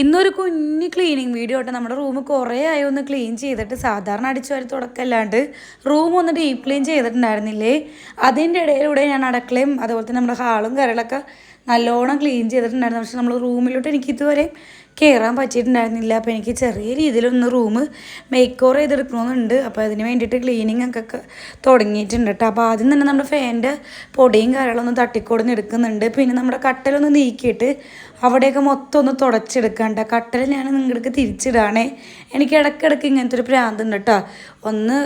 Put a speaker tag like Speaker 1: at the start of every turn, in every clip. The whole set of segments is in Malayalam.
Speaker 1: ഇന്നൊരു കുഞ്ഞ് ക്ലീനിങ് വീഡിയോ ആയിട്ട് നമ്മുടെ റൂം കുറേ ആയി ഒന്ന് ക്ലീൻ ചെയ്തിട്ട് സാധാരണ അടിച്ചു വാരി തുടക്കമല്ലാണ്ട് റൂം ഒന്ന് ഡീപ്പ് ക്ലീൻ ചെയ്തിട്ടുണ്ടായിരുന്നില്ലേ. അതിൻ്റെ ഇടയിലൂടെ ഞാൻ അടുക്കളയും അതുപോലെ തന്നെ നമ്മുടെ ഹാളും കാര്യങ്ങളൊക്കെ നല്ലോണം ക്ലീൻ ചെയ്തിട്ടുണ്ടായിരുന്നു. പക്ഷെ നമ്മൾ റൂമിലോട്ട് എനിക്ക് ഇതുവരെ കയറാൻ പറ്റിയിട്ടുണ്ടായിരുന്നില്ല. അപ്പോൾ എനിക്ക് ചെറിയ രീതിയിലൊന്ന് റൂം മേക്ക് ഓവർ ചെയ്തെടുക്കണമെന്നുണ്ട്. അപ്പോൾ അതിന് വേണ്ടിയിട്ട് ക്ലീനിങ് ഒക്കെ തുടങ്ങിയിട്ടുണ്ട് കേട്ടോ. അപ്പോൾ ആദ്യം തന്നെ നമ്മുടെ ഫാനിൻ്റെ പൊടിയും കാര്യങ്ങളൊന്നും തട്ടിക്കൊടുന്ന് എടുക്കുന്നുണ്ട്. പിന്നെ നമ്മുടെ കട്ടലൊന്ന് നീക്കിയിട്ട് അവിടെയൊക്കെ മൊത്തം ഒന്ന് തുടച്ചെടുക്കണ്ട. കട്ടൽ ഞാൻ നിങ്ങൾക്ക് തിരിച്ചിടാണേ. എനിക്ക് ഇടയ്ക്കിടയ്ക്ക് ഇങ്ങനത്തെ ഒരു പ്രാന്തുണ്ട് കേട്ടോ. ഒന്ന്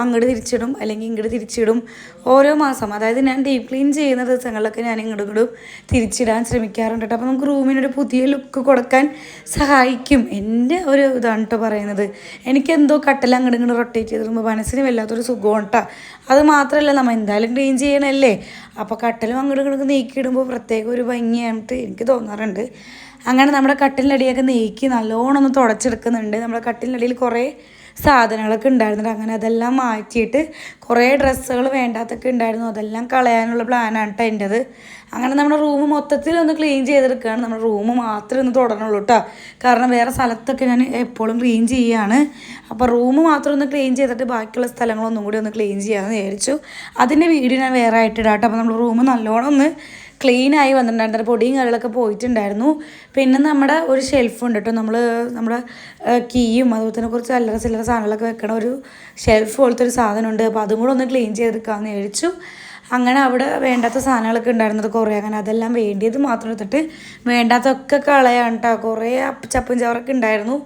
Speaker 1: അങ്ങോട്ട് തിരിച്ചിടും അല്ലെങ്കിൽ ഇങ്ങോട്ട് തിരിച്ചിടും. ഓരോ മാസം അതായത് ഞാൻ ഡീപ്പ് ക്ലീൻ ചെയ്യുന്ന ദിവസങ്ങളിലൊക്കെ ഞാൻ ഇങ്ങോട്ടും തിരിച്ചിടാൻ ശ്രമിക്കാറുണ്ട് കേട്ടോ. അപ്പോൾ നമുക്ക് റൂമിനൊരു പുതിയ ലുക്ക് കൊടുക്കാൻ സഹായിക്കും. എൻ്റെ ഒരു ഇതാണ് കേട്ടോ പറയുന്നത്. എനിക്കെന്തോ കട്ടൽ അങ്ങോട്ട് റൊട്ടേറ്റ് ചെയ്തിടുമ്പോൾ മനസ്സിന് വല്ലാത്തൊരു സുഖമാണ് കേട്ടോ. അത് മാത്രമല്ല നമ്മൾ എന്തായാലും ക്ലീൻ ചെയ്യണമല്ലേ. അപ്പോൾ കട്ടലും അങ്ങോട്ട് നീക്കിയിടുമ്പോൾ പ്രത്യേക ഒരു ഭംഗിയായിട്ട് എനിക്ക് തോന്നാറുണ്ട്. അങ്ങനെ നമ്മുടെ കട്ടിലിൻ്റെ അടിയൊക്കെ നീക്കി നല്ലോണം ഒന്ന് തുടച്ചെടുക്കുന്നുണ്ട്. നമ്മുടെ കട്ടിലിൻ്റെ അടിയിൽ കുറേ സാധനങ്ങളൊക്കെ ഉണ്ടായിരുന്നുണ്ട്. അങ്ങനെ അതെല്ലാം മാറ്റിയിട്ട് കുറേ ഡ്രസ്സുകൾ വേണ്ടാത്തൊക്കെ ഉണ്ടായിരുന്നു. അതെല്ലാം കളയാനുള്ള പ്ലാനാണ് കേട്ടോ എൻ്റെത്. അങ്ങനെ നമ്മുടെ റൂം മൊത്തത്തിൽ ഒന്ന് ക്ലീൻ ചെയ്തെടുക്കുകയാണ്. നമ്മുടെ റൂം മാത്രമേ ഒന്ന് തുടരണുള്ളൂ കേട്ടോ. കാരണം വേറെ സ്ഥലത്തൊക്കെ ഞാൻ എപ്പോഴും ക്ലീൻ ചെയ്യുകയാണ്. അപ്പോൾ റൂം മാത്രം ഒന്ന് ക്ലീൻ ചെയ്തിട്ട് ബാക്കിയുള്ള സ്ഥലങ്ങളൊന്നും കൂടി ഒന്ന് ക്ലീൻ ചെയ്യാമെന്ന് വിചാരിച്ചു. അതിൻ്റെ വീഡിയോ ഞാൻ വേറെ ആയിട്ട് ഇടാം കേട്ടോ. അപ്പോൾ നമ്മൾ റൂം നല്ലോണം ഒന്ന് ക്ലീനായി വന്നിട്ടുണ്ടായിരുന്നു. പൊടിയും കാര്യങ്ങളൊക്കെ പോയിട്ടുണ്ടായിരുന്നു. പിന്നെ നമ്മുടെ ഒരു ഷെൽഫ് ഉണ്ട് കേട്ടോ. നമ്മുടെ കീയും അതുപോലെ തന്നെ കുറച്ച് ചില്ലറ സാധനങ്ങളൊക്കെ വെക്കണ ഒരു ഷെൽഫ് പോലത്തെ ഒരു സാധനമുണ്ട്. അപ്പോൾ അതും കൂടെ ഒന്ന് ക്ലീൻ ചെയ്തെടുക്കാമെന്ന് വിചാരിച്ചു. അങ്ങനെ അവിടെ വേണ്ടാത്ത സാധനങ്ങളൊക്കെ ഉണ്ടായിരുന്നത് കുറേ. അങ്ങനെ അതെല്ലാം വേണ്ടിയത് മാത്രം എടുത്തിട്ട് വേണ്ടാത്തൊക്കെ കളയാണ് കേട്ടോ. കുറേ ചപ്പും ചവറൊക്കെ ഉണ്ടായിരുന്നു.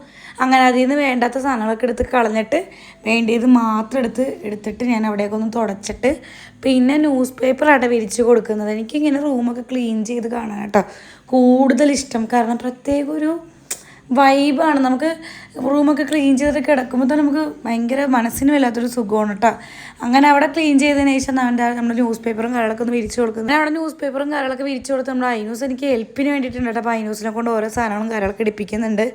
Speaker 1: അങ്ങനെ അതിൽ നിന്ന് വേണ്ടാത്ത സാധനങ്ങളൊക്കെ എടുത്ത് കളഞ്ഞിട്ട് വേണ്ടിയത് മാത്രം എടുത്തിട്ട് ഞാൻ അവിടെയൊക്കെ ഒന്ന് തുടച്ചിട്ട് പിന്നെ ന്യൂസ് പേപ്പറാണ് വിരിച്ച് കൊടുക്കുന്നത്. എനിക്കിങ്ങനെ റൂമൊക്കെ ക്ലീൻ ചെയ്ത് കാണാൻ കേട്ടോ കൂടുതൽ ഇഷ്ടം. കാരണം പ്രത്യേക ഒരു വൈബാണ്. നമുക്ക് റൂമൊക്കെ ക്ലീൻ ചെയ്തിട്ട് കിടക്കുമ്പോൾ തന്നെ നമുക്ക് ഭയങ്കര മനസ്സിന് വല്ലാത്തൊരു സുഖമാണ് കേട്ടോ. അങ്ങനെ അവിടെ ക്ലീൻ ചെയ്തതിന് ശേഷം നമ്മുടെ ന്യൂസ് പേപ്പറും കാര്യങ്ങളൊക്കെ ഒന്ന് വിരിച്ച് കൊടുക്കുന്നത്. അവിടെ ന്യൂസ് പേപ്പറും കാര്യങ്ങളൊക്കെ വിരിച്ച് കൊടുത്ത് നമ്മുടെ ഐനൂസ് എനിക്ക് ഹെൽപ്പിന് വേണ്ടിയിട്ടുണ്ട് കേട്ടോ. അപ്പോൾ ഐനൂസിനെ കൊണ്ട് ഓരോ സാധനങ്ങളും കാര്യങ്ങളൊക്കെ എടുപ്പിക്കുന്നുണ്ട്.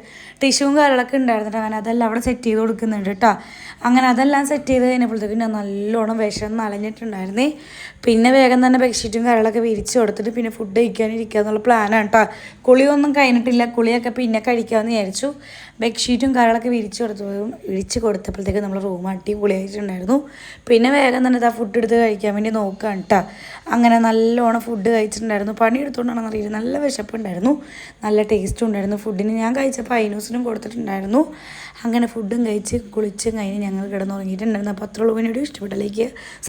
Speaker 1: ടിഷ്യൂവും കാര്യങ്ങളൊക്കെ ഉണ്ടായിരുന്നിട്ട് അങ്ങനെ അതെല്ലാം അവിടെ സെറ്റ് ചെയ്ത് കൊടുക്കുന്നുണ്ട് കേട്ടോ. അങ്ങനെ അതെല്ലാം സെറ്റ് ചെയ്ത് കഴിഞ്ഞപ്പോഴത്തേക്കും ഞാൻ നല്ലോണം വിഷം നനഞ്ഞിട്ടുണ്ടായിരുന്നേ. പിന്നെ വേഗം തന്നെ ബെഡ്ഷീറ്റും കാര്യങ്ങളൊക്കെ വിരിച്ച് കൊടുത്തിട്ട് പിന്നെ ഫുഡ് കഴിക്കാനിരിക്കുക എന്നുള്ള പ്ലാനാണ് കേട്ടോ. കുളിയൊന്നും കഴിഞ്ഞിട്ടില്ല. കുളിയൊക്കെ പിന്നെ കഴിക്കാമെന്ന് വിചാരിച്ചു. ബെഡ്ഷീറ്റും കാര്യങ്ങളൊക്കെ വിരിച്ച് കൊടുത്തപ്പോഴത്തേക്ക് നമ്മൾ റൂം അടിപൊളിയായിട്ടുണ്ടായിരുന്നു. പിന്നെ വേഗം തന്നെ ഇതാ ഫുഡ് എടുത്ത് കഴിക്കാൻ വേണ്ടി നോക്കുകയാണ് കേട്ടോ. അങ്ങനെ നല്ലോണം ഫുഡ് കഴിച്ചിട്ടുണ്ടായിരുന്നു. പണിയെടുത്തുകൊണ്ടാണെന്ന് അറിയില്ല. നല്ല വിശപ്പുണ്ടായിരുന്നു. നല്ല ടേസ്റ്റും ഉണ്ടായിരുന്നു ഫുഡിന്. ഞാൻ കഴിച്ചപ്പോൾ ഐനൂസിനും കൊടുത്തിട്ടുണ്ടായിരുന്നു. അങ്ങനെ ഫുഡും കഴിച്ച് കുളിച്ചും കഴിഞ്ഞ് ഞങ്ങൾ കിടന്നുറങ്ങിയിട്ടുണ്ടായിരുന്നു. അപ്പോൾ അത്രയുള്ളൂ. വീഡിയോ ഇഷ്ടപ്പെട്ട ലൈക്ക്